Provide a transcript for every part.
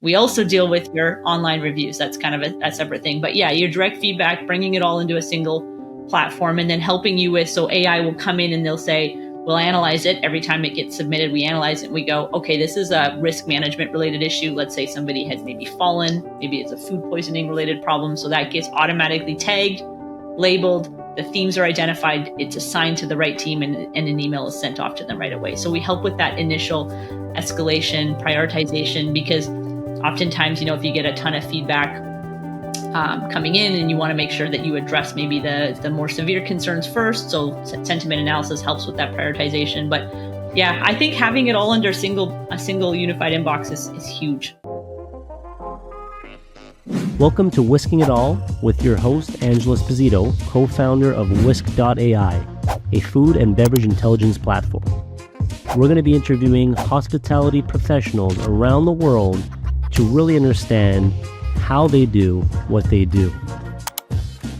We also deal with your online reviews. That's kind of a separate thing. But yeah, your direct feedback, bringing it all into a single platform and then helping you with, so AI will come in and they'll say, we'll analyze it every time it gets submitted. We analyze it and we go, okay, this is a risk management related issue. Let's say somebody has maybe fallen, maybe it's a food poisoning related problem. So that gets automatically tagged, labeled, the themes are identified, it's assigned to the right team, and an email is sent off to them right away. So we help with that initial escalation, prioritization, because oftentimes, if you get a ton of feedback coming in and you want to make sure that you address maybe the more severe concerns first. So sentiment analysis helps with that prioritization. But yeah, I think having it all under a single unified inbox is huge. Welcome to Whisking It All with your host, Angelo Esposito, co-founder of Whisk.ai, a food and beverage intelligence platform. We're going to be interviewing hospitality professionals around the world to really understand how they do what they do.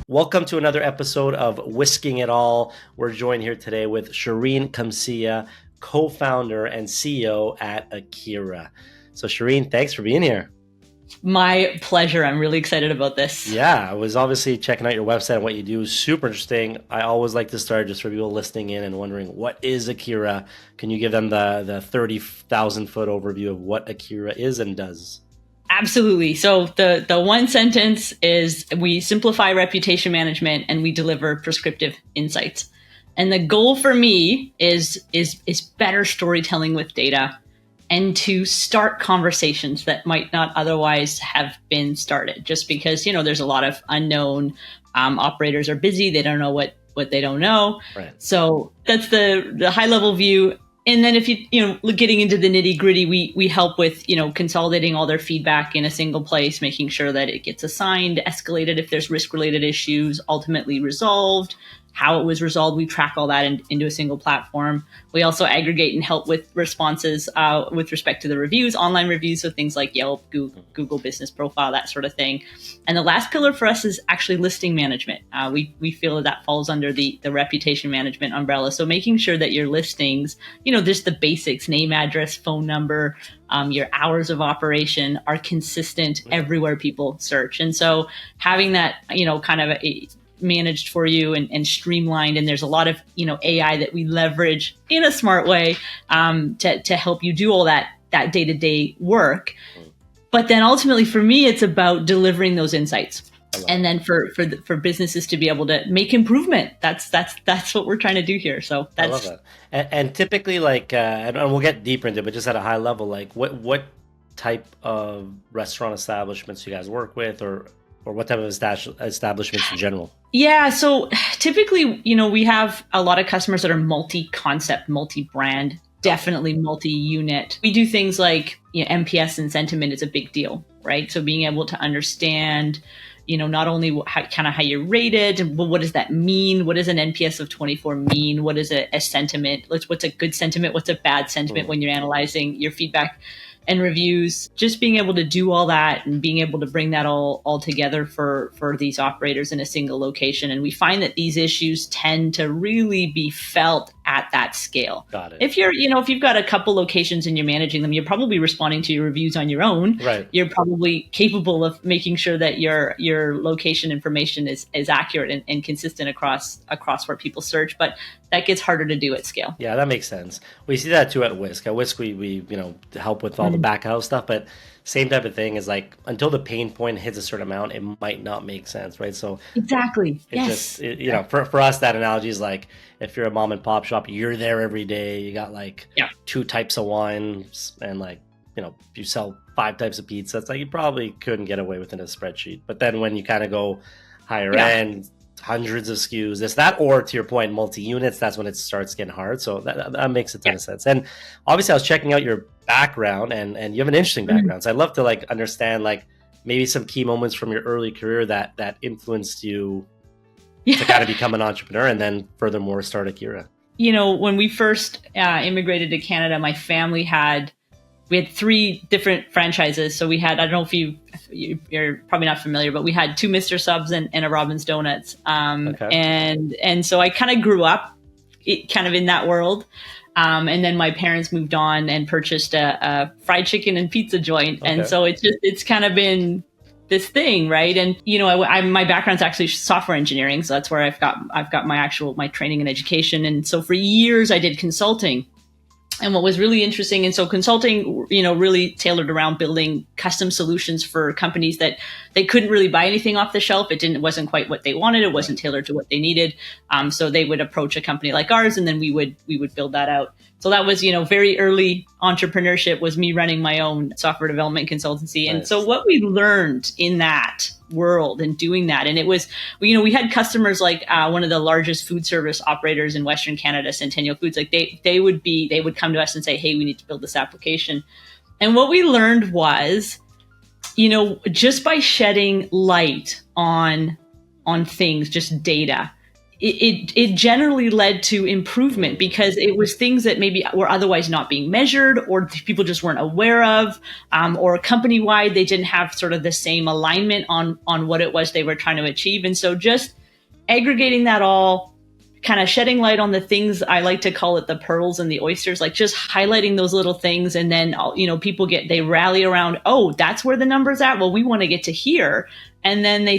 Welcome to another episode of Whisking It All. We're joined here today with Shereen Qumsieh, co-founder and CEO at Akira. So Shereen, thanks for being here. My pleasure. I'm really excited about this. Yeah, I was obviously checking out your website and what you do. Super interesting. I always like to start just for people listening in and wondering, what is Akira? Can you give them the 30,000 foot overview of what Akira is and does? Absolutely. So the one sentence is, we simplify reputation management and we deliver prescriptive insights. And the goal for me is better storytelling with data, and to start conversations that might not otherwise have been started, just because, there's a lot of unknown. Operators are busy. They don't know what they don't know. Right. So that's the high level view. And then if getting into the nitty gritty, we help with, consolidating all their feedback in a single place, making sure that it gets assigned, escalated if there's risk related issues, ultimately resolved. How it was resolved, we track all that into a single platform. We also aggregate and help with responses with respect to the reviews, online reviews, so things like Yelp, Google Business Profile, that sort of thing. And the last pillar for us is actually listing management. We feel that falls under the reputation management umbrella. So making sure that your listings, just the basics, name, address, phone number, your hours of operation are consistent everywhere people search. And so having that, kind of managed for you and streamlined, and there's a lot of AI that we leverage in a smart way to help you do all that day-to-day work. But then ultimately for me, it's about delivering those insights, and then for businesses to be able to make improvement. That's what we're trying to do here. So that's, I love that. And typically, and we'll get deeper into it, but just at a high level, what type of restaurant establishments you guys work with, or what type of establishments in general? Yeah. So typically, we have a lot of customers that are multi-concept, multi-brand, definitely multi-unit. We do things like, NPS and sentiment is a big deal, right? So being able to understand, not only how you're rated, but what does that mean? What does an NPS of 24 mean? What is a sentiment? What's a good sentiment? What's a bad sentiment when you're analyzing your feedback and reviews? Just being able to do all that and being able to bring that all together for these operators in a single location. And we find that these issues tend to really be felt at that scale. Got it. If you've got a couple locations and you're managing them, you're probably responding to your reviews on your own. Right. You're probably capable of making sure that your location information is accurate and consistent across where people search. But that gets harder to do at scale. Yeah, that makes sense. We see that too at Whisk. At Whisk, we help with all the back house stuff, but same type of thing is until the pain point hits a certain amount, it might not make sense, right? So exactly. For us, that analogy is if you're a mom and pop shop, you're there every day. You got two types of wines, and you sell 5 types of pizza. It's you probably couldn't get away with in a spreadsheet. But then when you kind of go higher end, hundreds of SKUs, this, that, or to your point, multi-units, that's when it starts getting hard. So that makes a ton of sense. And obviously I was checking out your background, and you have an interesting background. So I'd love to understand maybe some key moments from your early career that influenced you to kind of become an entrepreneur, and then furthermore start Akira. When we first immigrated to Canada, my family we had 3 different franchises. So we had, I don't know if you're probably not familiar, but we had 2 Mr. Subs and a Robin's Donuts. Okay. And so I kind of grew up kind of in that world. And then my parents moved on and purchased a fried chicken and pizza joint. Okay. And so it's kind of been this thing, right? And my background's actually software engineering, so that's where I've got my training and education. And so for years I did consulting. And what was really interesting, and so consulting, really tailored around building custom solutions for companies that they couldn't really buy anything off the shelf. It wasn't quite what they wanted. It wasn't tailored to what they needed. So they would approach a company like ours, and then we would build that out. So that was, very early entrepreneurship, was me running my own software development consultancy. Nice. And so what we learned in that world and doing that, and it was, we had customers like one of the largest food service operators in Western Canada, Centennial Foods. Like they would come to us and say, hey, we need to build this application. And what we learned was, just by shedding light on things, just data, it generally led to improvement, because it was things that maybe were otherwise not being measured, or people just weren't aware of, or company-wide, they didn't have sort of the same alignment on what it was they were trying to achieve. And so just aggregating that all, kind of shedding light on the things, I like to call it the pearls and the oysters, like just highlighting those little things. And then, people they rally around, oh, that's where the number's at. Well, we want to get to here. And then they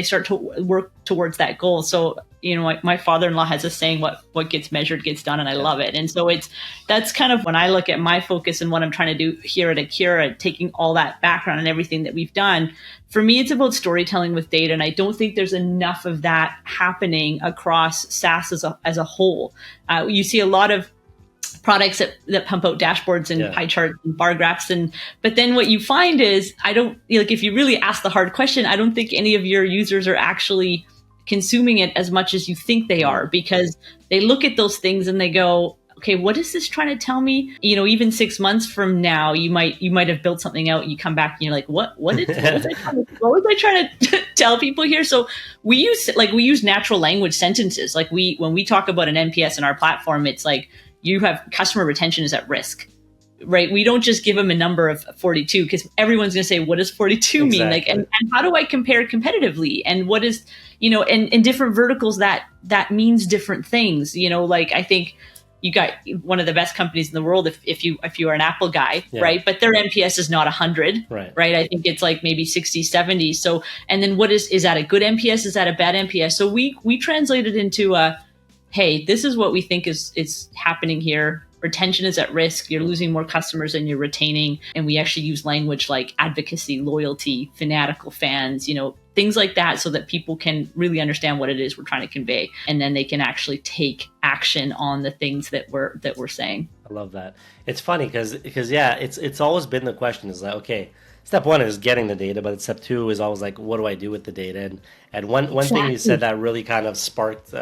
start to work towards that goal. So, my father-in-law has a saying, what gets measured gets done. And I love it. And so that's kind of when I look at my focus and what I'm trying to do here at Akira, taking all that background and everything that we've done. For me, it's about storytelling with data. And I don't think there's enough of that happening across SaaS as a whole. You see a lot of products that pump out dashboards and pie charts and bar graphs. But then what you find is, if you really ask the hard question, I don't think any of your users are actually consuming it as much as you think they are, because they look at those things and they go, okay, what is this trying to tell me? Even 6 months from now, you might have built something out and you come back and you're like, what was I trying to tell people here? So we use natural language sentences. Like when we talk about an NPS in our platform, it's like, you have customer retention is at risk, right? We don't just give them a number of 42, because everyone's going to say, what does 42 mean? Like, and how do I compare competitively? And what is, and in different verticals that means different things, I think you got one of the best companies in the world if you are an Apple guy, right? But their NPS is not 100, right? I think it's like maybe 60, 70. So, and then is that a good NPS? Is that a bad NPS? So we translated into hey, this is what we think is happening here. Retention is at risk. You're losing more customers than you're retaining. And we actually use language like advocacy, loyalty, fanatical fans, things like that, so that people can really understand what it is we're trying to convey. And then they can actually take action on the things that we're saying. I love that. It's funny because it's always been the question is like, okay, step one is getting the data, but step two is always like, what do I do with the data? And one thing you said that really kind of sparked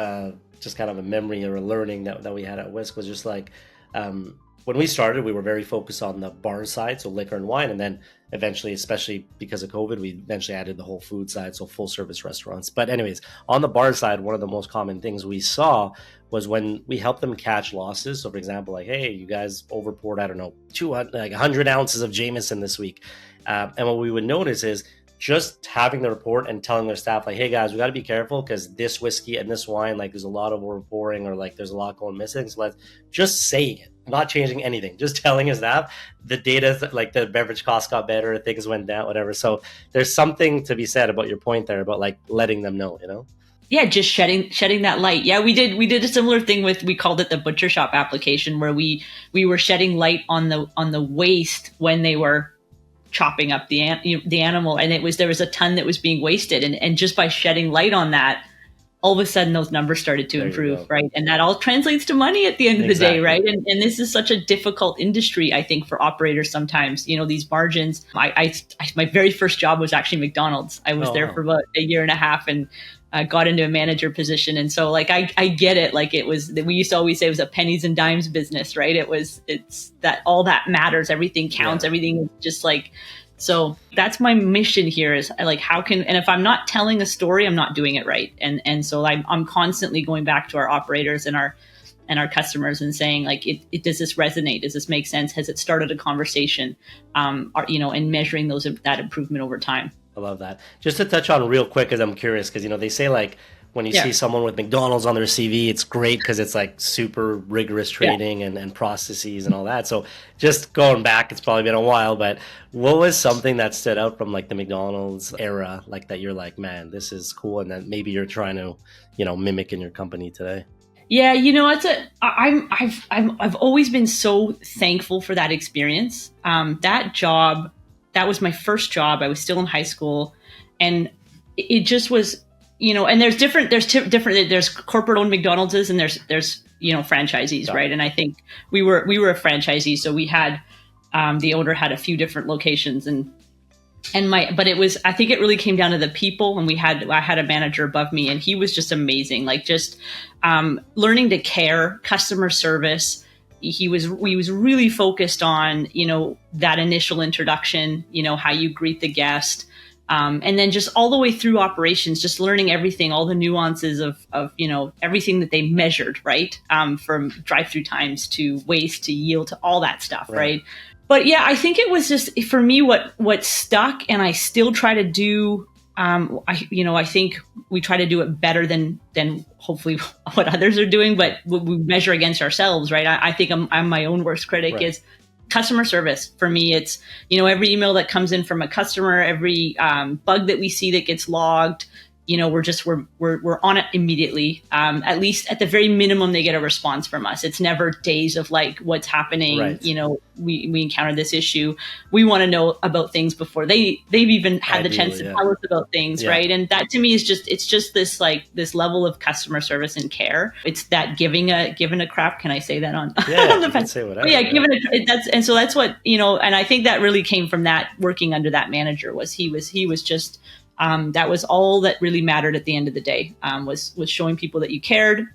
just kind of a memory or a learning that we had at Whisk was just like, when we started, we were very focused on the bar side, so liquor and wine. And then eventually, especially because of COVID, we eventually added the whole food side, so full service restaurants. But anyways, on the bar side, one of the most common things we saw was when we helped them catch losses. So for example, like, hey, you guys overpoured, 100 ounces of Jameson this week. And what we would notice is just having the report and telling their staff, like, hey guys, we got to be careful because this whiskey and this wine, like there's a lot of overpouring or like there's a lot going missing. So let's just saying it, not changing anything, just telling his staff the data, like the beverage costs got better, things went down, whatever. So there's something to be said about your point there about like letting them know, Yeah, just shedding that light. Yeah, we did a similar thing we called it the butcher shop application, where we were shedding light on the waste when they were chopping up the animal, and there was a ton that was being wasted, and just by shedding light on that, all of a sudden those numbers started to improve, right? And that all translates to money at the end of the day, right? And this is such a difficult industry, I think, for operators sometimes. These margins. My very first job was actually McDonald's. I was there for about a year and a half, and got into a manager position. And so like, I get it. Like we used to always say it was a pennies and dimes business, right? It's that all that matters. Everything counts. Yeah. Everything is just like, so that's my mission here is like, and if I'm not telling a story, I'm not doing it right. And so I'm constantly going back to our operators and our customers and saying like, does this resonate? Does this make sense? Has it started a conversation? And measuring that improvement over time. I love that. Just to touch on real quick, because I'm curious, because they say like when you see someone with McDonald's on their CV, it's great because it's like super rigorous training and processes and all that. So just going back, it's probably been a while, but what was something that stood out from like the McDonald's era, like that you're like, man, this is cool, and that maybe you're trying to, mimic in your company today? Yeah, I've always been so thankful for that experience. That job, that was my first job. I was still in high school, and it just was, and there's corporate owned McDonald's and there's franchisees, right? And I think we were a franchisee, so we had the owner had a few different locations, but it was, I think it really came down to the people, and I had a manager above me, and he was just amazing. Like just learning to care, customer service. He was really focused on, that initial introduction, how you greet the guest. And then just all the way through operations, just learning everything, all the nuances of everything that they measured, right? From drive-through times to waste to yield to all that stuff, right? But yeah, I think it was just, for me, what stuck, and I still try to do. I think we try to do it better than hopefully what others are doing, but we measure against ourselves, right? I think I'm my own worst critic. Is customer service. For me, it's, every email that comes in from a customer, every bug that we see that gets logged, we're on it immediately. At least at the very minimum, they get a response from us. It's never days of like, what's happening? Right. We encountered this issue. We want to know about things before they've even had the chance to tell us about things, right? And that to me is just this like this level of customer service and care. It's that giving a crap. Can I say that on? On the fence? Say whatever. That's what and I think that really came from that, working under that manager. He was just. That was all that really mattered at the end of the day, was showing people that you cared,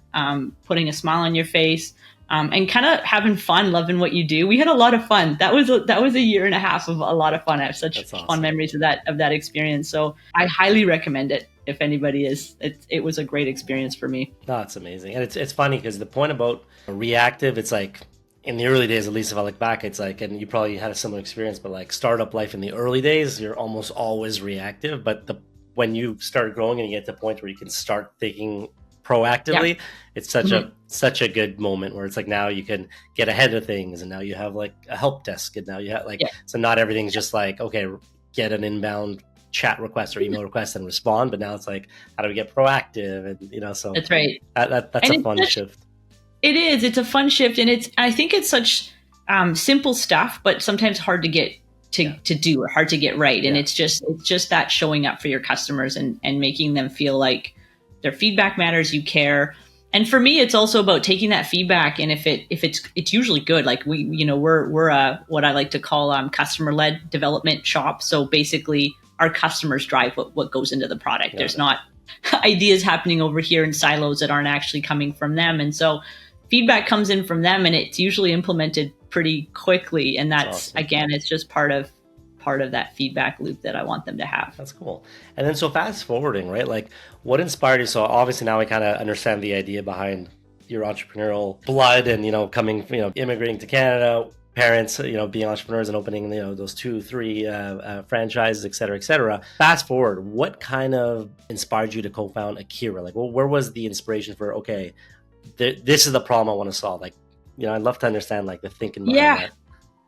putting a smile on your face, and kind of having fun, loving what you do. We had a lot of fun. That was a year and a half of a lot of fun. I have such fun memories of that experience. So I highly recommend it if anybody is. It was a great experience for me. No, it's amazing. And it's funny because the point about reactive, it's like, in the early days, at least if I look back, it's like, and you probably had a similar experience, but like startup life in the early days, you're almost always reactive. But when you start growing and you get to the point where you can start thinking proactively, it's such a good moment where it's like, now you can get ahead of things, and now you have like a help desk, and now you have so not everything's just like, okay, get an inbound chat request or email request and respond, but now it's like, how do we get proactive? And so that's right. That's a fun shift. It is. It's a fun shift, and I think it's such simple stuff, but sometimes hard to get to do, or hard to get right. And it's just that showing up for your customers and making them feel like their feedback matters, you care. And for me, it's also about taking that feedback, and if it's usually good. Like we're a, what I like to call customer-led development shop. So basically, our customers drive what goes into the product. There's not ideas happening over here in silos that aren't actually coming from them, and so feedback comes in from them, and it's usually implemented pretty quickly. And that's awesome. Again, it's just part of that feedback loop that I want them to have. That's cool. And then so fast forwarding, right? Like what inspired you? So obviously now we kind of understand the idea behind your entrepreneurial blood and, coming, immigrating to Canada, parents, being entrepreneurs and opening, those 2-3 franchises, et cetera, et cetera. Fast forward, what kind of inspired you to co-found Akira? Like, where was the inspiration for, okay, this is the problem I want to solve? Like, I'd love to understand like the thinking behind that.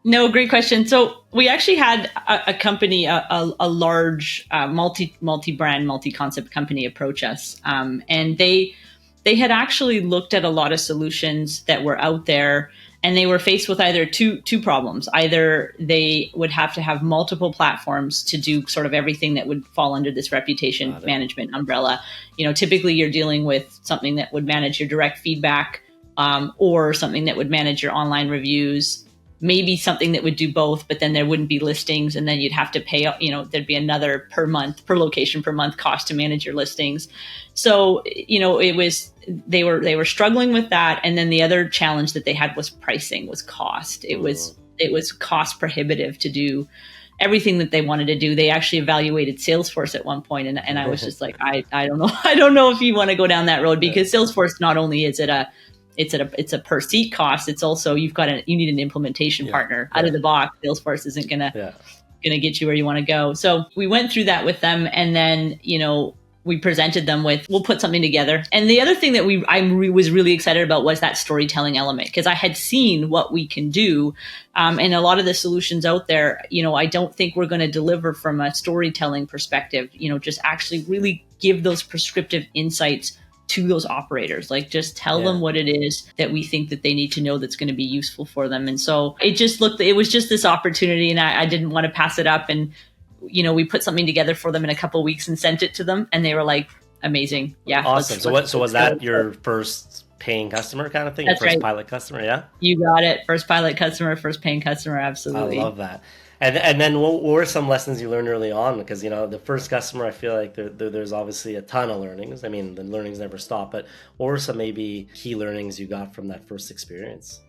No, great question. So we actually had a company, a large multi-brand, multi-concept company approach us. And they had actually looked at a lot of solutions that were out there, and they were faced with either two problems. Either they would have to have multiple platforms to do sort of everything that would fall under this reputation management umbrella. Typically you're dealing with something that would manage your direct feedback, or something that would manage your online reviews, maybe something that would do both, but then there wouldn't be listings, and then you'd have to pay, there'd be another per location per month cost to manage your listings. So, they were struggling with that. And then the other challenge that they had was pricing, was cost. It was cost prohibitive to do everything that they wanted to do. They actually evaluated Salesforce at one point, and I was just like, I don't know. I don't know if you want to go down that road, because Salesforce, not only is it's a per seat cost, it's also, you need an implementation partner out of the box. Salesforce isn't gonna get you where you want to go. So we went through that with them, and then we presented them with, we'll put something together. And the other thing that was really excited about was that storytelling element, because I had seen what we can do. And a lot of the solutions out there, I don't think we're going to deliver from a storytelling perspective, just actually really give those prescriptive insights to those operators, like just tell them what it is that we think that they need to know that's going to be useful for them. And so it was just this opportunity, and I didn't want to pass it up. And, we put something together for them in a couple of weeks and sent it to them, and they were like, amazing. Yeah. Awesome. So was that your first paying customer kind of thing? That's your first right. pilot customer? Yeah. You got it. First pilot customer, first paying customer. Absolutely. I love that. And then what were some lessons you learned early on? Because, the first customer, I feel like there's obviously a ton of learnings. I mean, the learnings never stop, but what were some maybe key learnings you got from that first experience?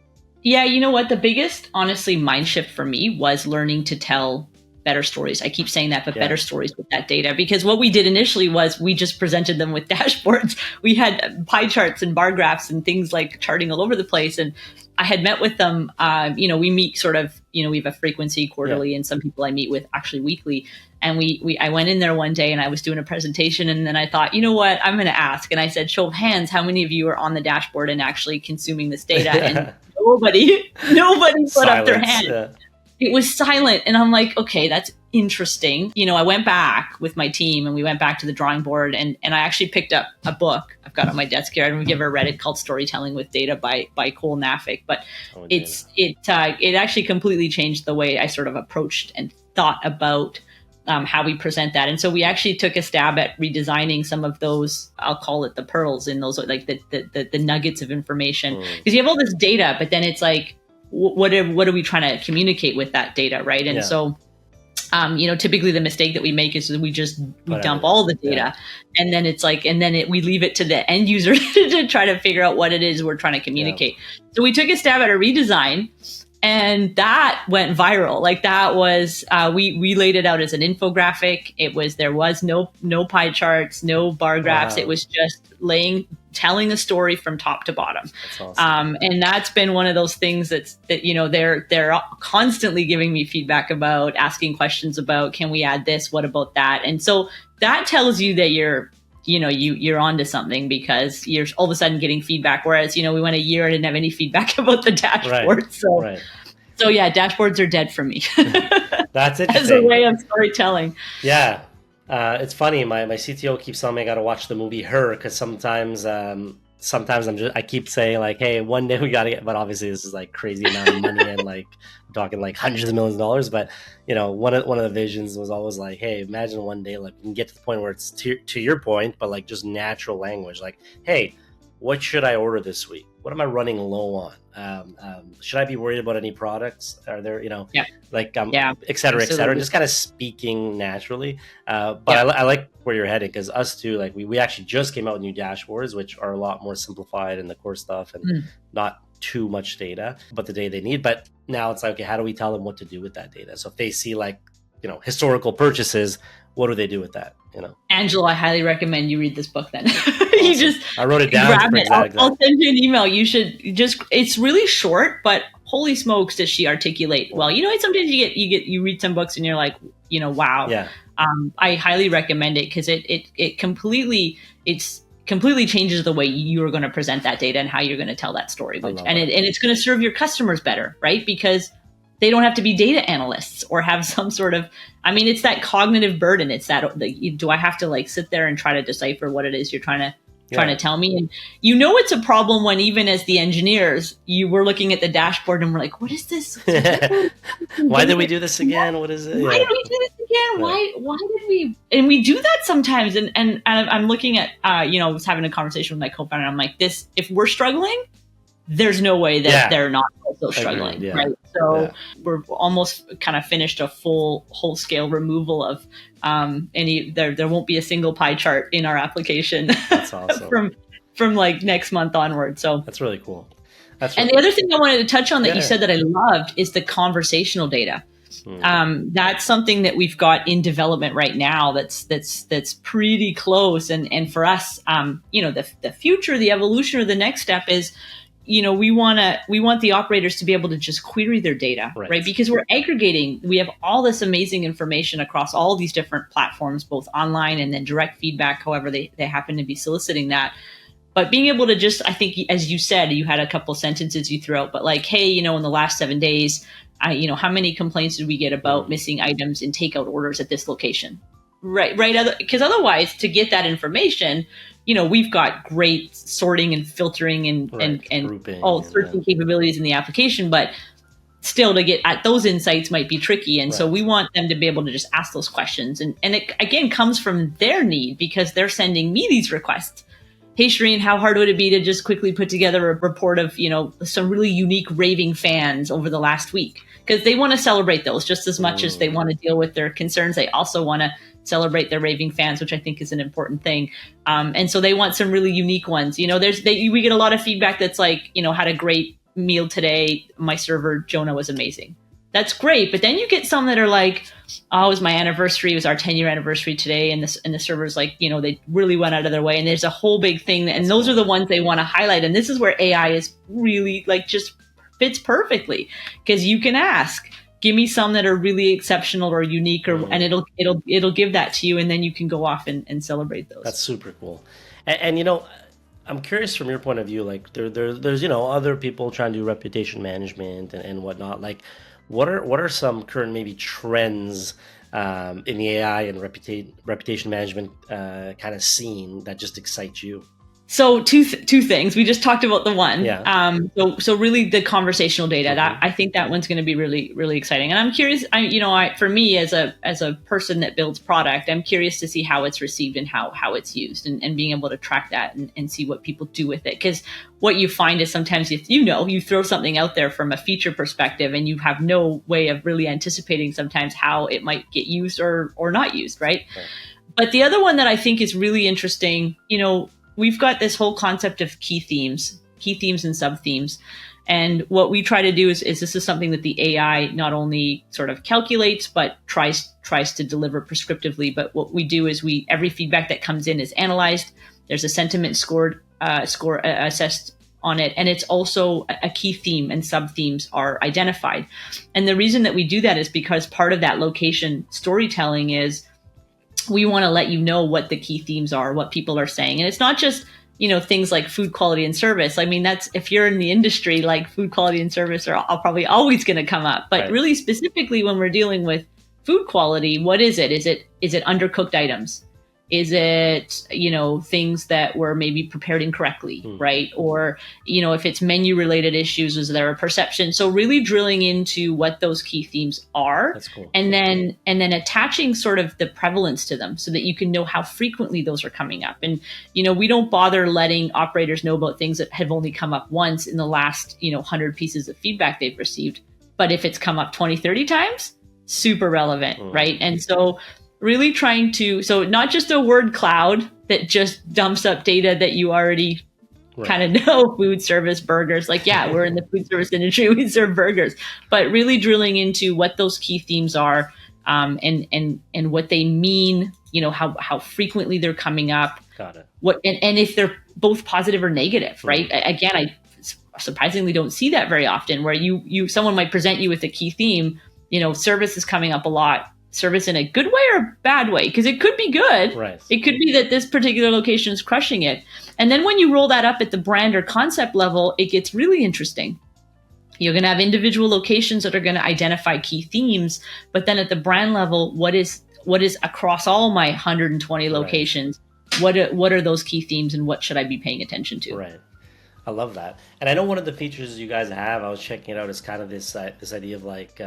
Yeah, you know what? The biggest, honestly, mind shift for me was learning to tell better stories. I keep saying that, but better stories with that data. Because what we did initially was we just presented them with dashboards. We had pie charts and bar graphs and things like charting all over the place. And I had met with them, we meet sort of, we have a frequency quarterly, and some people I meet with actually weekly. And I went in there one day and I was doing a presentation, and then I thought, you know what, I'm going to ask. And I said, show of hands, how many of you are on the dashboard and actually consuming this data? And nobody put up their hand. Yeah. It was silent. And I'm like, okay, that's interesting. I went back with my team and we went back to the drawing board, and I actually picked up a book I've got on my desk here. I don't know if you've ever read it, called Storytelling with Data by Cole Nafik. But it actually completely changed the way I sort of approached and thought about how we present that. And so we actually took a stab at redesigning some of those, I'll call it the pearls in those, like the nuggets of information. Because you have all this data, but then it's like, what are we trying to communicate with that data, right? And so, typically the mistake that we make is we dump all the data, and then it's like, we leave it to the end user to try to figure out what it is we're trying to communicate. So we took a stab at a redesign, and that went viral. Like that was, we laid it out as an infographic. There was no pie charts, no bar graphs. Wow. It was just telling a story from top to bottom. That's awesome. And that's been one of those things that they're constantly giving me feedback about, asking questions about, can we add this? What about that? And so that tells you that you're onto something, because you're all of a sudden getting feedback. Whereas, we went a year and didn't have any feedback about the dashboard. Right. So yeah, dashboards are dead for me. That's interesting. As a way of storytelling. Yeah. It's funny. My CTO keeps telling me I got to watch the movie Her, because sometimes I keep saying like, hey, one day we got to get, but obviously this is like crazy amount of money and like we're talking like hundreds of millions of dollars. But one of the visions was always like, hey, imagine one day like we can get to the point where it's to your point, but like just natural language. Like, hey, what should I order this week? What am I running low on? Should I be worried about any products? Are there, et cetera, and just kind of speaking naturally. But I like where you're headed, because us too, like we actually just came out with new dashboards, which are a lot more simplified in the core stuff and not too much data, but the data they need. But now it's like, okay, how do we tell them what to do with that data? So if they see like, historical purchases, what do they do with that? Angelo, I highly recommend you read this book then. Awesome. I wrote it down. Grab it. I'll send you an email. You should it's really short, but holy smokes, does she articulate well. Sometimes you read some books and you're like, wow. Yeah. I highly recommend it, because it completely changes the way you're going to present that data and how you're going to tell that story. And it's going to serve your customers better, right? Because they don't have to be data analysts or have some sort of, it's that cognitive burden. It's that, do I have to like sit there and try to decipher what it is you're trying to tell me? And it's a problem when, even as the engineers, you were looking at the dashboard and we're like, what is this? Why did we do this again? What is it? Why did we do this again? Why did we? And we do that sometimes. And I'm looking at, I was having a conversation with my co-founder. And I'm like, if we're struggling, there's no way that they're not also struggling, right? So we're almost kind of finished a whole scale removal of there won't be a single pie chart in our application. That's awesome. from like next month onward. So that's really cool. The other thing I wanted to touch on that you said that I loved is the conversational data. That's something that we've got in development right now. That's pretty close. And for us, the future, the evolution, or the next step is, we want the operators to be able to just query their data, right? Because we're aggregating, we have all this amazing information across all these different platforms, both online and then direct feedback, however they happen to be soliciting that. But being able to just, I think, as you said, you had a couple sentences you threw out, but like, hey, in the last 7 days, how many complaints did we get about missing items in takeout orders at this location? Right. Because otherwise, to get that information, we've got great sorting and filtering and all searching capabilities in the application, but still to get at those insights might be tricky. And so we want them to be able to just ask those questions. And it, again, comes from their need because they're sending me these requests. Hey, Shereen, how hard would it be to just quickly put together a report of, some really unique raving fans over the last week? Because they want to celebrate those just as much as they want to deal with their concerns. They also want to celebrate their raving fans, which I think is an important thing. And so they want some really unique ones. We get a lot of feedback that's like, had a great meal today. My server, Jonah, was amazing. That's great. But then you get some that are like, oh, it was my anniversary. It was our 10-year anniversary today. And the server's like, they really went out of their way. And there's a whole big thing. And those are the ones they want to highlight. And this is where AI is really like just fits perfectly because you can ask, give me some that are really exceptional or unique and it'll give that to you. And then you can go off and celebrate those. That's super cool. And I'm curious from your point of view, like there's, other people trying to do reputation management and whatnot. Like, what are some current maybe trends in the AI and reputation management kind of scene that just excite you? So two things. We just talked about the one. Yeah. So really the conversational data. That I think that one's going to be really, really exciting. And I'm curious. For me as a person that builds product, I'm curious to see how it's received and how it's used, and being able to track that and see what people do with it. Because what you find is sometimes you throw something out there from a feature perspective, and you have no way of really anticipating sometimes how it might get used or not used, right? But the other one that I think is really interesting, we've got this whole concept of key themes and sub-themes. And what we try to do is this is something that the AI not only sort of calculates, but tries to deliver prescriptively. But what we do is every feedback that comes in is analyzed. There's a sentiment score assessed on it. And it's also a key theme, and sub-themes are identified. And the reason that we do that is because part of that location storytelling is we want to let you know what the key themes are, what people are saying. And it's not just, things like food quality and service. I mean, that's, if you're in the industry, like food quality and service are probably always going to come up. But really specifically when we're dealing with food quality, what is it? Is it undercooked items? Is it, things that were maybe prepared incorrectly, right? Or, if it's menu related issues, is there a perception? So really drilling into what those key themes are. That's cool. And then attaching sort of the prevalence to them so that you can know how frequently those are coming up. And, we don't bother letting operators know about things that have only come up once in the last, 100 pieces of feedback they've received. But if it's come up 20, 30 times, super relevant, right? And so really trying to, so not just a word cloud that just dumps up data that you already kind of know, food service, burgers, like, yeah, we're in the food service industry, we serve burgers, but really drilling into what those key themes are, and what they mean, how frequently they're coming up. Got it. And if they're both positive or negative, right? Again, I surprisingly don't see that very often where someone might present you with a key theme, service is coming up a lot. Service in a good way or a bad way, because it could be good. Right. It could be that this particular location is crushing it. And then when you roll that up at the brand or concept level, it gets really interesting. You're going to have individual locations that are going to identify key themes, but then at the brand level, what is across all my 120 locations? What are those key themes, and what should I be paying attention to? Right. I love that. And I know one of the features you guys have, I was checking it out, is kind of this idea of like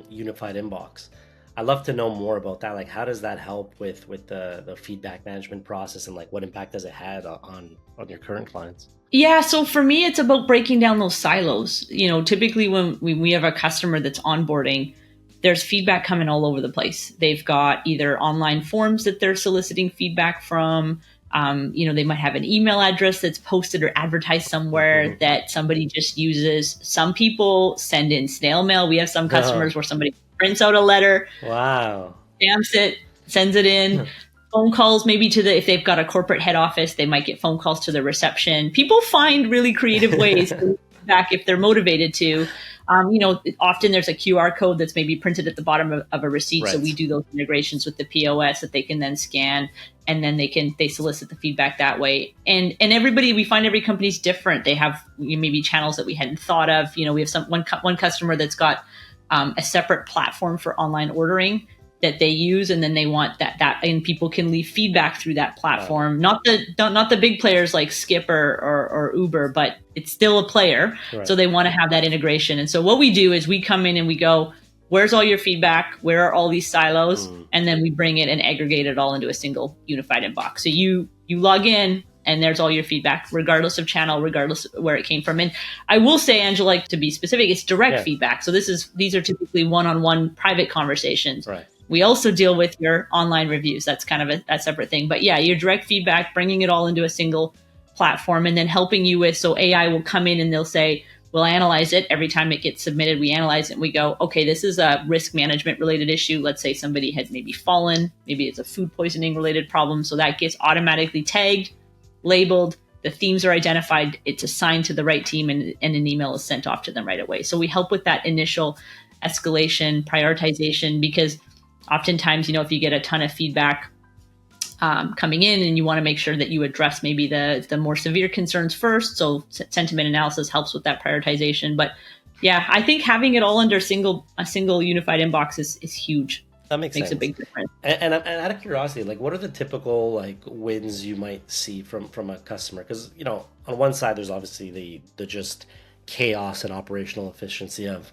unified inbox. I'd love to know more about that. Like, how does that help with the feedback management process, and like what impact has it had on your current clients? Yeah, so for me, it's about breaking down those silos. Typically when we have a customer that's onboarding, there's feedback coming all over the place. They've got either online forms that they're soliciting feedback from. They might have an email address that's posted or advertised somewhere that somebody just uses. Some people send in snail mail. We have some customers where somebody prints out a letter, stamps it, sends it in. Phone calls, maybe if they've got a corporate head office, they might get phone calls to the reception. People find really creative ways feedback if they're motivated to. Often there's a QR code that's maybe printed at the bottom of a receipt. Right. So we do those integrations with the POS that they can then scan, and then they solicit the feedback that way. And we find every company's different. They have maybe channels that we hadn't thought of. We have one customer that's got a separate platform for online ordering that they use, and then they want that and people can leave feedback through that platform. Not the big players like Skip or Uber, but it's still a player. Right. So they want to have that integration. And so what we do is we come in and we go, where's all your feedback? Where are all these silos? And then we bring it and aggregate it all into a single unified inbox. So you log in and there's all your feedback, regardless of channel, regardless of where it came from. And I will say, Angela, to be specific, it's direct feedback. So these are typically one-on-one private conversations. Right. We also deal with your online reviews. That's kind of a separate thing. But yeah, your direct feedback, bringing it all into a single platform, and then helping you with, so AI will come in and they'll say, we'll analyze it. Every time it gets submitted, we analyze it and we go, okay, this is a risk management related issue. Let's say somebody had maybe fallen, maybe it's a food poisoning related problem. So that gets automatically tagged, labeled, the themes are identified, it's assigned to the right team, and an email is sent off to them right away. So we help with that initial escalation, prioritization, because oftentimes, if you get a ton of feedback coming in and you want to make sure that you address maybe the more severe concerns first. So sentiment analysis helps with that prioritization. But yeah, I think having it all under a single unified inbox is huge. That makes a big difference. And out of curiosity, like, what are the typical wins you might see from a customer? Because on one side, there's obviously the just chaos and operational efficiency of,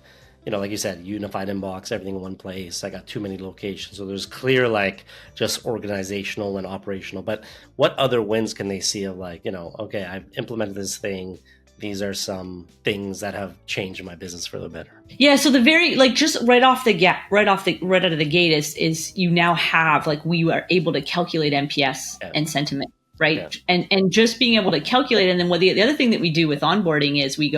like you said, unified inbox, everything in one place. I got too many locations. So there's clear, just organizational and operational. But what other wins can they see of okay, I've implemented this thing. These are some things that have changed my business for the better. Yeah. So the very, just right out of the gate is you now have, we are able to calculate NPS and sentiment, right? Yeah. And just being able to calculate. And then the other thing that we do with onboarding is we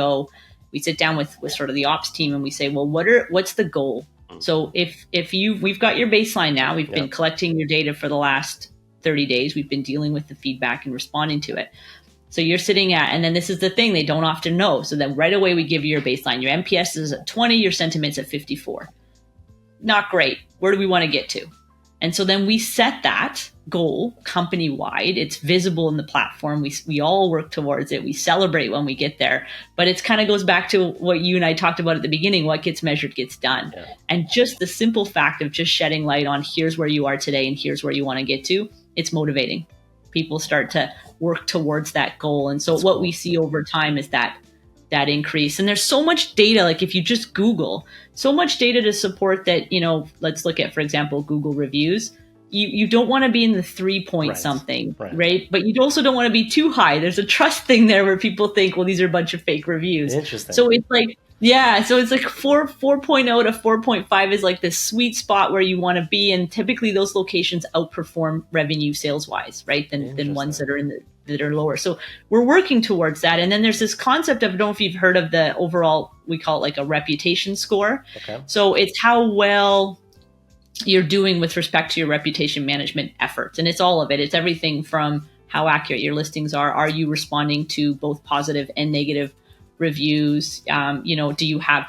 sit down with sort of the ops team and we say, well, what's the goal? So if we've got your baseline now, we've been collecting your data for the last 30 days. We've been dealing with the feedback and responding to it. So you're sitting at, and then this is the thing they don't often know. So then right away we give you your baseline. Your NPS is at 20, your sentiment's at 54. Not great. Where do we want to get to? And so then we set that goal company-wide. It's visible in the platform. We all work towards it. We celebrate when we get there. But it kind of goes back to what you and I talked about at the beginning. What gets measured gets done. Yeah. And just the simple fact of just shedding light on here's where you are today and here's where you want to get to, it's motivating. People start to work towards that goal. And so That's what cool. we see over time is that increase. And there's so much data, if you just Google, so much data to support that, let's look at, for example, Google reviews. You don't want to be in the 3 something, right? But you also don't want to be too high. There's a trust thing there where people think, well, these are a bunch of fake reviews. Interesting. So it's so it's 4.0 to 4.5 is this sweet spot where you want to be. And typically those locations outperform revenue sales wise, right? Than ones that are that are lower. So we're working towards that. And then there's this concept of, I don't know if you've heard of the overall, we call it a reputation score. Okay. So it's how well you're doing with respect to your reputation management efforts. And it's all of it. It's everything from how accurate your listings are. Are you responding to both positive and negative reviews? Do you have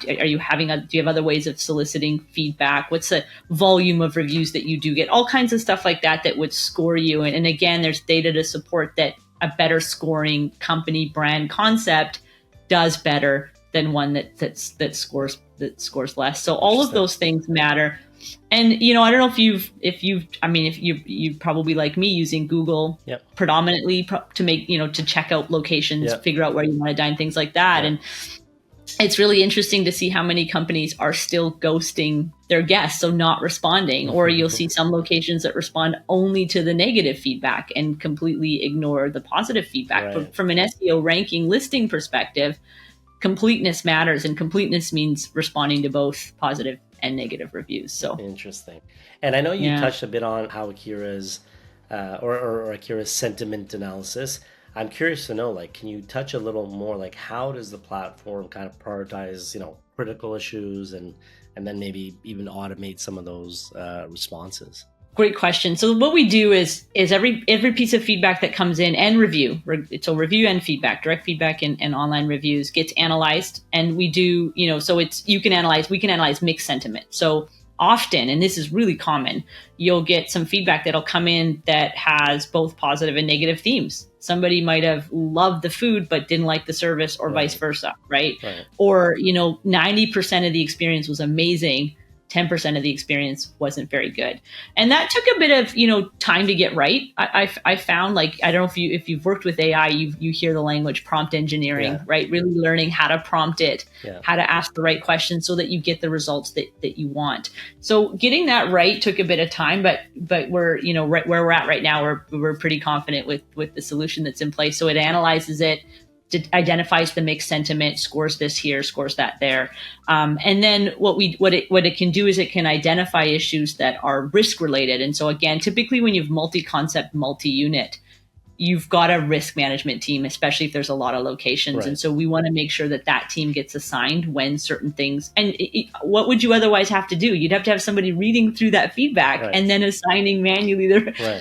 other ways of soliciting feedback? What's the volume of reviews that you do get? All kinds of stuff like that would score you. And again, there's data to support that a better scoring company brand concept does better than one that scores less. So all of those things matter. And I don't know if you probably like me using Google predominantly to make to check out locations, figure out where you want to dine, things like that. And it's really interesting to see how many companies are still ghosting their guests, so not responding. Or you'll see some locations that respond only to the negative feedback and completely ignore the positive feedback. Right. But from an SEO ranking listing perspective, completeness matters, and completeness means responding to both positive and negative reviews. So interesting. And I know you touched a bit on how Akira's or Akira's sentiment analysis. I'm curious to know, can you touch a little more, how does the platform kind of prioritize, critical issues and then maybe even automate some of those responses? Great question. So what we do is every piece of feedback that comes in and review, so review and feedback, direct feedback and online reviews gets analyzed. And we do, so we can analyze mixed sentiment. So often, and this is really common, you'll get some feedback that'll come in that has both positive and negative themes. Somebody might have loved the food but didn't like the service, or vice versa, right? Or 90% of the experience was amazing, 10% of the experience wasn't very good. And that took a bit of, time to get right. I found, like, I don't know if you've worked with AI, you hear the language prompt engineering, right? Really learning how to prompt it, how to ask the right questions so that you get the results that you want. So getting that right took a bit of time, but we're, right where we're at right now, we're pretty confident with the solution that's in place. So it analyzes it, identifies the mixed sentiment, scores this here, scores that there. And then what it can do is it can identify issues that are risk related. And so again, typically when you have multi-concept, multi-unit, you've got a risk management team, especially if there's a lot of locations. Right. And so we want to make sure that team gets assigned when certain things, and what would you otherwise have to do? You'd have to have somebody reading through that feedback and then assigning manually.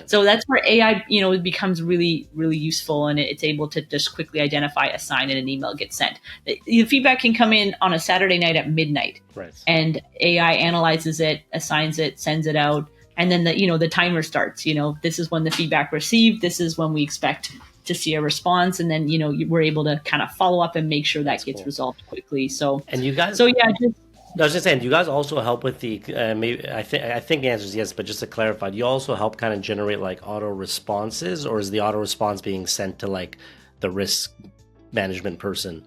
So that's where AI, it becomes really, really useful, and it's able to just quickly identify, assign, and an email gets sent. The feedback can come in on a Saturday night at midnight, and AI analyzes it, assigns it, sends it out. And then the timer starts, this is when the feedback received, this is when we expect to see a response. And then, we're able to kind of follow up and make sure that gets resolved quickly. So, and you guys, I was just saying, do you guys also help with the, maybe, I think the answer is yes, but just to clarify, do you also help kind of generate like auto responses, or is the auto response being sent to like the risk management person?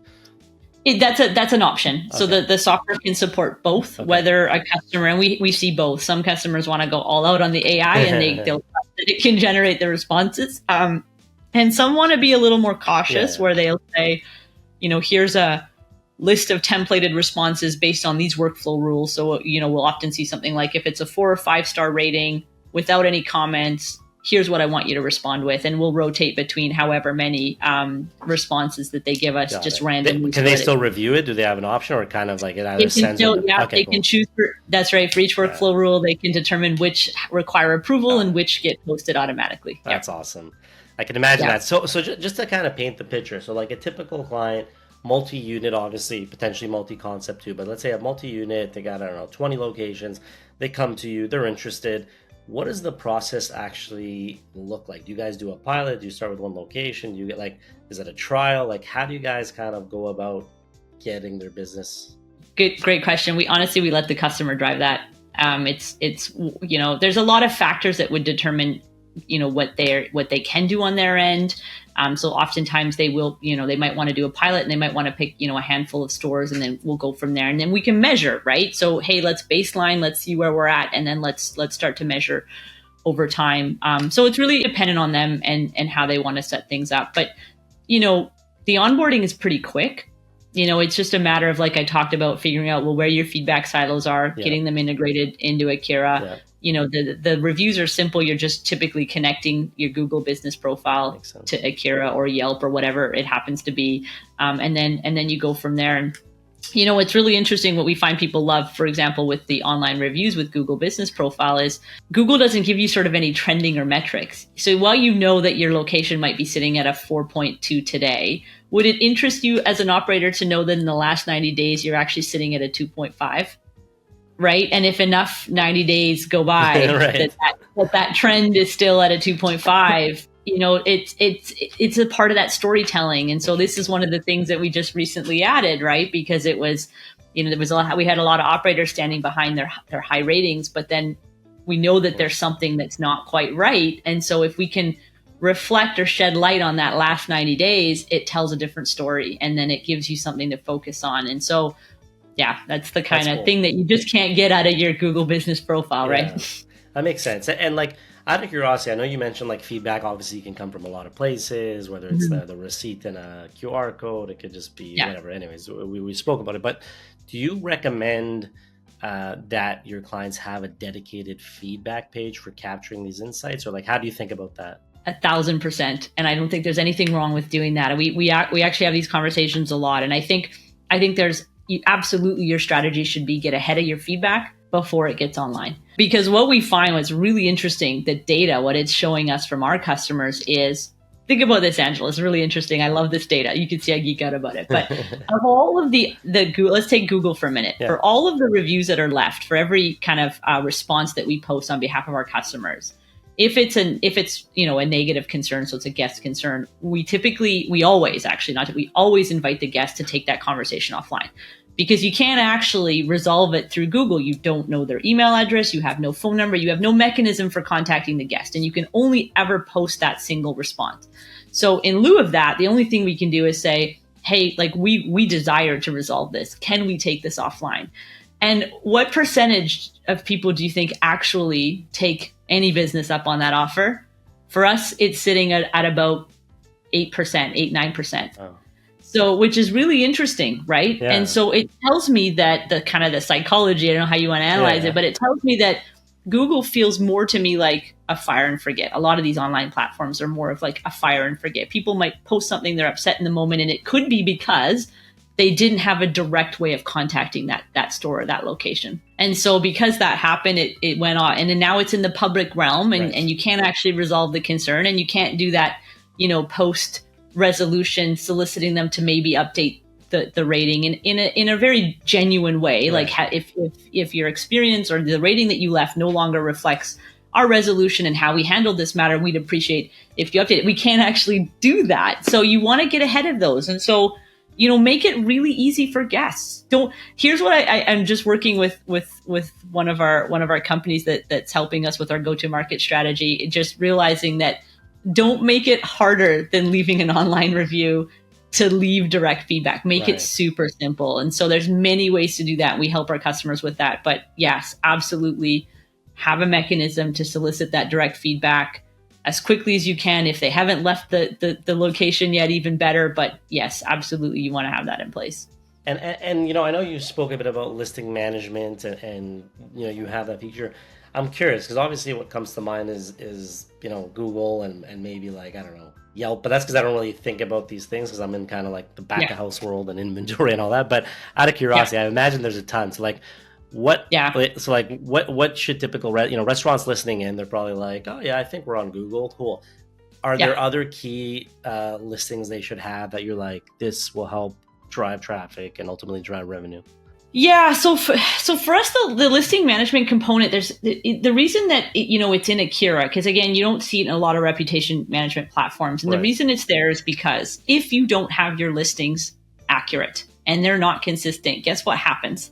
That's an option. Okay. So the software can support both, whether a customer, and we see both. Some customers want to go all out on the AI and they'll trust that it can generate the responses. And some want to be a little more cautious where they'll say, here's a list of templated responses based on these workflow rules. So, we'll often see something like, if it's a 4 or 5 star rating without any comments, here's what I want you to respond with. And we'll rotate between however many responses that they give us, randomly. Can they still review it? Do they have an option, or kind of like it either sends it? They can choose. That's right. For each workflow rule, they can determine which require approval and which get posted automatically. That's awesome. I can imagine that. So just to kind of paint the picture. So like a typical client, multi-unit, obviously, potentially multi-concept too, but let's say a multi-unit, they got, 20 locations. They come to you, they're interested. What does the process actually look like? Do you guys do a pilot? Do you start with one location? Do you get is it a trial? How do you guys kind of go about getting their business? Great question. We let the customer drive that. It's there's a lot of factors that would determine, what they can do on their end. So oftentimes they will, they might want to do a pilot, and they might want to pick, a handful of stores, and then we'll go from there. And then we can measure, right? So, hey, let's baseline, let's see where we're at. And then let's start to measure over time. So it's really dependent on them and how they want to set things up. But, the onboarding is pretty quick. It's just a matter of, like I talked about, figuring out, where your feedback silos are, getting them integrated into Akira. The reviews are simple. You're just typically connecting your Google business profile to Akira or Yelp or whatever it happens to be. And then you go from there. And, it's really interesting. What we find people love, for example, with the online reviews with Google business profile, is Google doesn't give you sort of any trending or metrics. So while you know that your location might be sitting at a 4.2 today, would it interest you as an operator to know that in the last 90 days, you're actually sitting at a 2.5? Right. And if enough 90 days go by, that trend is still at a 2.5, it's a part of that storytelling. And so this is one of the things that we just recently added, right? Because it was, we had a lot of operators standing behind their high ratings, but then we know that there's something that's not quite right. And so if we can reflect or shed light on that last 90 days, it tells a different story, and then it gives you something to focus on. And so, that's the kind of thing that you just can't get out of your Google business profile, right? That makes sense. And out of curiosity, I know you mentioned feedback obviously can come from a lot of places, whether it's the receipt and a QR code, it could just be whatever. Anyways, we spoke about it, but do you recommend that your clients have a dedicated feedback page for capturing these insights, or how do you think about that? 1,000%. And I don't think there's anything wrong with doing that. We actually have these conversations a lot. And I think there's absolutely, your strategy should be get ahead of your feedback before it gets online. Because what we find was really interesting, the data, what it's showing us from our customers is, think about this, Angelo. It's really interesting. I love this data. You can see I geek out about it. But of all of the Google, let's take Google for a minute. Yeah. For all of the reviews that are left, for every kind of response that we post on behalf of our customers, if it's a negative concern, so it's a guest concern, we always invite the guest to take that conversation offline. Because you can't actually resolve it through Google. You don't know their email address. You have no phone number. You have no mechanism for contacting the guest. And you can only ever post that single response. So in lieu of that, the only thing we can do is say, hey, like we desire to resolve this. Can we take this offline? And what percentage of people do you think actually take any business up on that offer? For us, it's sitting at about 8%, 9%. Oh. So, which is really interesting, right? Yeah. And so it tells me that the kind of the psychology, I don't know how you want to analyze it, but it tells me that Google feels more to me like a fire and forget. A lot of these online platforms are more of like a fire and forget. People might post something, they're upset in the moment, and it could be because they didn't have a direct way of contacting that store or that location. And so because that happened, it went on. And then now it's in the public realm, and you can't actually resolve the concern, and you can't do that, post resolution soliciting them to maybe update the rating in a very genuine way. Right. Like if your experience or the rating that you left no longer reflects our resolution and how we handled this matter, we'd appreciate if you update it. We can't actually do that. So you want to get ahead of those. And so, make it really easy for guests. Here's what I'm just working with one of our companies that's helping us with our go-to-market strategy, just realizing that don't make it harder than leaving an online review to leave direct feedback. Make it super simple. And so there's many ways to do that. We help our customers with that. But yes, absolutely have a mechanism to solicit that direct feedback as quickly as you can. If they haven't left the location yet, even better. But yes, absolutely, you want to have that in place. And I know you spoke a bit about listing management and you have that feature. I'm curious because obviously what comes to mind is Google and maybe like, I don't know, Yelp, but that's because I don't really think about these things because I'm in kind of like the back of house world and inventory and all that. But out of curiosity, I imagine there's a ton. So like what should typical restaurants listening in, they're probably like, oh yeah, I think we're on Google. Cool. Are there other key listings they should have that you're like, this will help drive traffic and ultimately drive revenue? Yeah, so for us, the listing management component, there's the reason that it's in Akira, because again, you don't see it in a lot of reputation management platforms, and the reason it's there is because if you don't have your listings accurate and they're not consistent, guess what happens?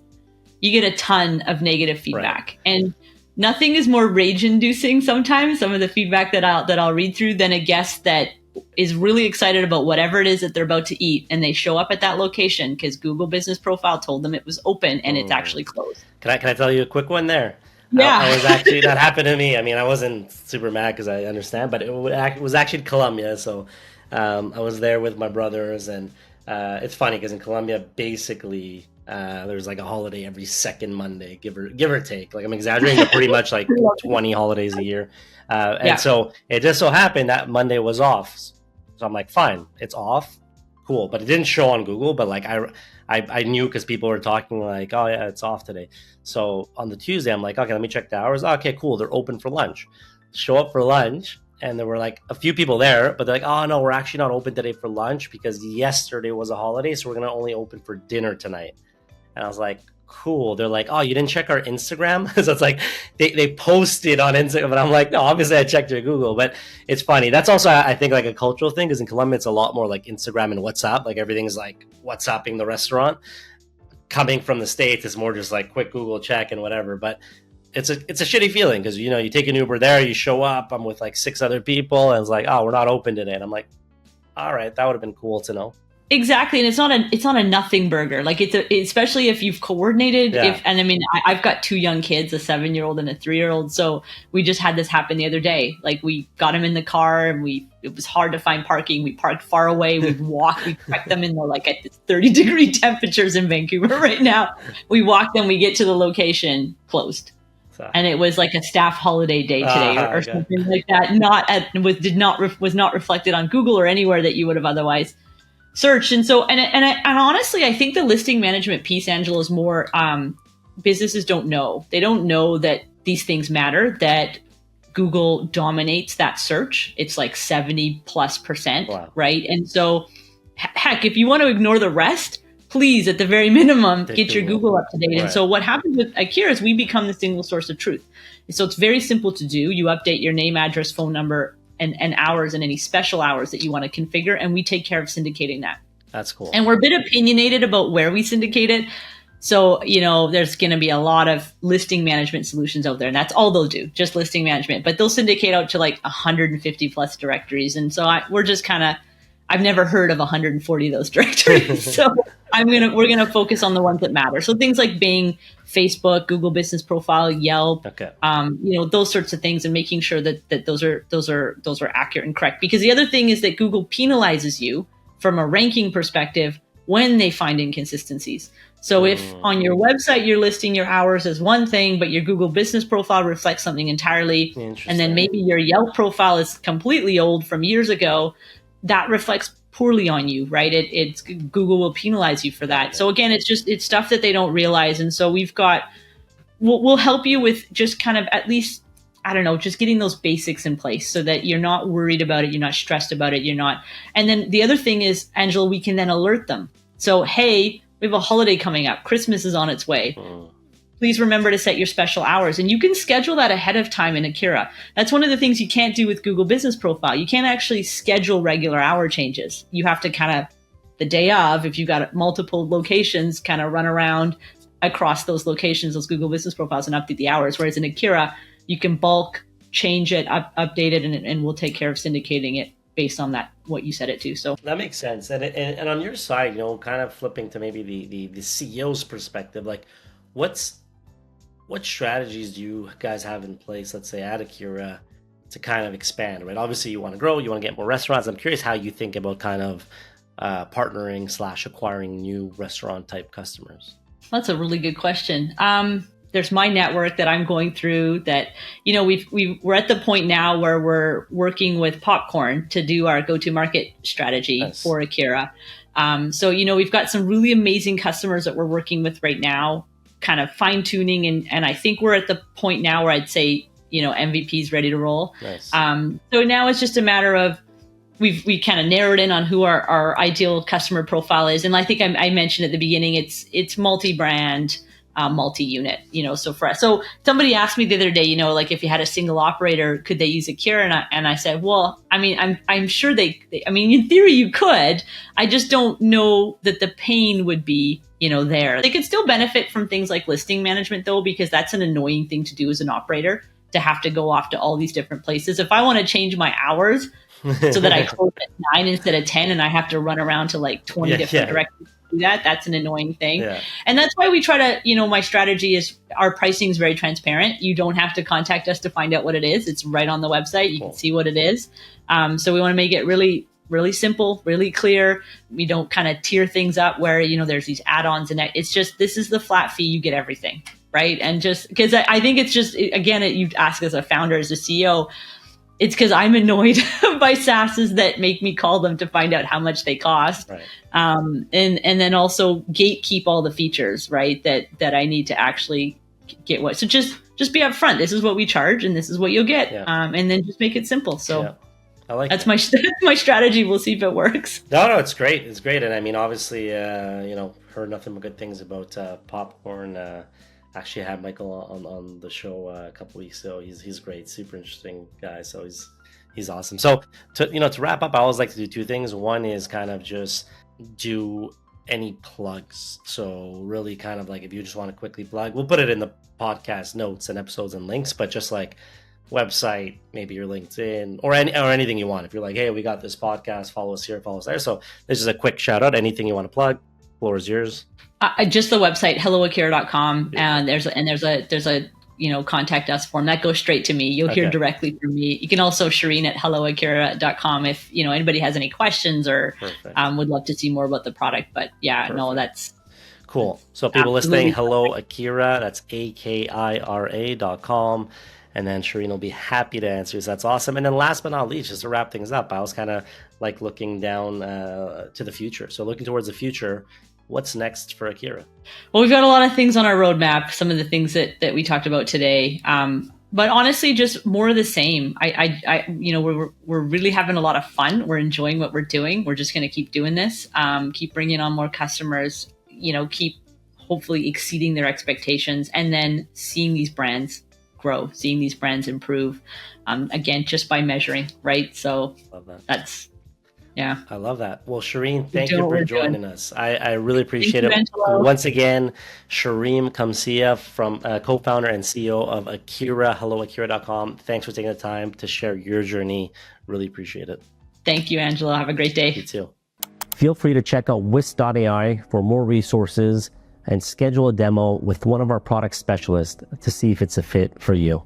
You get a ton of negative feedback, and nothing is more rage-inducing sometimes. Some of the feedback that I'll read through than a guest that is really excited about whatever it is that they're about to eat, and they show up at that location because Google Business Profile told them it was open and it's actually closed. Can I tell you a quick one there? Yeah, I was actually that happened to me. I mean, I wasn't super mad because I understand, but it was actually in Colombia. So I was there with my brothers, and it's funny because in Colombia, basically there's like a holiday every second Monday, give or take. Like I'm exaggerating, but pretty much like 20 holidays a year. So it just so happened that Monday was off. So I'm like, fine, it's off. Cool. But it didn't show on Google. But like I knew because people were talking like, oh yeah, it's off today. So on the Tuesday, I'm like, okay, let me check the hours. Okay, cool. They're open for lunch. Show up for lunch. And there were like a few people there, but they're like, oh no, we're actually not open today for lunch because yesterday was a holiday. So we're going to only open for dinner tonight. And I was like, cool. They're like, oh, you didn't check our Instagram? So it's like they posted on Instagram, but I'm like, no, obviously I checked your Google. But it's funny. That's also, I think, like a cultural thing, because in Colombia it's a lot more like Instagram and WhatsApp. Like everything's like WhatsApping the restaurant. Coming from the States, it's more just like quick Google check and whatever. But it's a shitty feeling because you take an Uber there, you show up, I'm with like 6 other people, and it's like, oh, we're not open today. And I'm like, all right, that would have been cool to know. Exactly, and it's not a nothing burger. Like especially if you've coordinated. Yeah. And I mean, I've got 2 young kids, a 7-year-old and a 3-year-old. So we just had this happen the other day. Like we got them in the car, and it was hard to find parking. We parked far away. We walked. We packed them in at 30-degree temperatures in Vancouver right now. We walked them. We get to the location, closed. And it was like a staff holiday day today, or something like that. Was not reflected on Google or anywhere that you would have otherwise searched. And so, and honestly, I think the listing management piece, Angelo, is more businesses don't know. They don't know that these things matter, that Google dominates that search. It's like 70+%, Wow. right? And so, heck, if you want to ignore the rest, please, at the very minimum, get your Google up to date. Right. And so what happens with Akira is we become the single source of truth. And so it's very simple to do. You update your name, address, phone number, and hours, and any special hours that you want to configure, and we take care of syndicating that. That's cool. And we're a bit opinionated about where we syndicate it. So, there's going to be a lot of listing management solutions out there, and that's all they'll do, just listing management. But they'll syndicate out to like 150 plus directories. And so we're just kind of, I've never heard of 140 of those directories. So we're going to focus on the ones that matter. So things like Bing, Facebook, Google Business Profile, Yelp, those sorts of things, and making sure that those are accurate and correct. Because the other thing is that Google penalizes you from a ranking perspective when they find inconsistencies. So if on your website you're listing your hours as one thing, but your Google Business Profile reflects something entirely, and then maybe your Yelp profile is completely old from years ago, that reflects poorly on you, right? It's Google will penalize you for that. So again, it's stuff that they don't realize. And so we'll help you with just kind of at least, I don't know, just getting those basics in place so that you're not worried about it. You're not stressed about it. And then the other thing is, Angelo, we can then alert them. So, hey, we have a holiday coming up. Christmas is on its way. Please remember to set your special hours. And you can schedule that ahead of time in Akira. That's one of the things you can't do with Google Business Profile. You can't actually schedule regular hour changes. You have to kind of, the day of, if you've got multiple locations, kind of run around across those locations, those Google Business Profiles, and update the hours. Whereas in Akira, you can bulk, change it, update it, and we'll take care of syndicating it based on that, what you set it to. So that makes sense. And on your side, kind of flipping to maybe the CEO's perspective, like what strategies do you guys have in place, let's say at Akira, to kind of expand, right? Obviously you want to grow, you want to get more restaurants. I'm curious how you think about kind of partnering / acquiring new restaurant type customers. That's a really good question. There's my network that I'm going through that, we're at the point now where we're working with Popcorn to do our go-to-market strategy for Akira. So, we've got some really amazing customers that we're working with right now, kind of fine-tuning. And I think we're at the point now where I'd say, MVP is ready to roll. Nice. So now it's just a matter of, we kind of narrowed in on who our ideal customer profile is. And I think I mentioned at the beginning, it's multi-brand, multi-unit, so somebody asked me the other day, like if you had a single operator, could they use Akira? And I said, well, I mean, I'm sure they in theory you could. I just don't know that the pain would be, there. They could still benefit from things like listing management though, because that's an annoying thing to do as an operator, to have to go off to all these different places. If I want to change my hours so that I close at 9 instead of 10 and I have to run around to like 20 different directions, that's an annoying thing. And that's why we try to, my strategy is our pricing is very transparent. You don't have to contact us to find out what it is. It's right on the website. You can see what it is. So we want to make it really, really simple, really clear. We don't kind of tier things up where, there's these add-ons, and it's just, this is the flat fee, you get everything, right? And just because I think it's just, again, you ask as a founder, as a CEO, it's because I'm annoyed by SaaSes that make me call them to find out how much they cost. Right. And then also gatekeep all the features, right? That I need to actually get what. So just be upfront. This is what we charge and this is what you'll get. And then just make it simple. So I like that's my strategy. We'll see if it works. No, it's great. It's great. And I mean, obviously, heard nothing but good things about Popcorn. Actually, I had Michael on the show a couple weeks ago. He's great, super interesting guy. So he's awesome. So to wrap up, I always like to do two things. One is kind of just do any plugs. So really, kind of like if you just want to quickly plug, we'll put it in the podcast notes and episodes and links. But just like website, maybe your LinkedIn or anything you want. If you're like, hey, we got this podcast, follow us here, follow us there. So this is a quick shout out. Anything you want to plug, floor is yours. Just the website, helloakira.com. And there's a contact us form that goes straight to me. You'll hear directly from me. You can also Shereen at helloakira.com if anybody has any questions or would love to see more about the product. But that's cool. So people listening, Hello Akira, that's AKIRA.com. And then Shereen will be happy to answer you. So that's awesome. And then last but not least, just to wrap things up, I was kind of like looking down to the future. So looking towards the future, what's next for Akira? Well, we've got a lot of things on our roadmap, some of the things that we talked about today. But honestly, just more of the same. We're really having a lot of fun. We're enjoying what we're doing. We're just going to keep doing this, keep bringing on more customers, keep hopefully exceeding their expectations, and then seeing these brands grow, seeing these brands improve, again, just by measuring, right? So that's, yeah. I love that. Well, Shereen, thank you for joining us. I really appreciate it. Angelo. Once again, Shereen Qumsieh, from co-founder and CEO of Akira, helloakira.com. Thanks for taking the time to share your journey. Really appreciate it. Thank you, Angelo. Have a great day. You too. Feel free to check out whisk.ai for more resources and schedule a demo with one of our product specialists to see if it's a fit for you.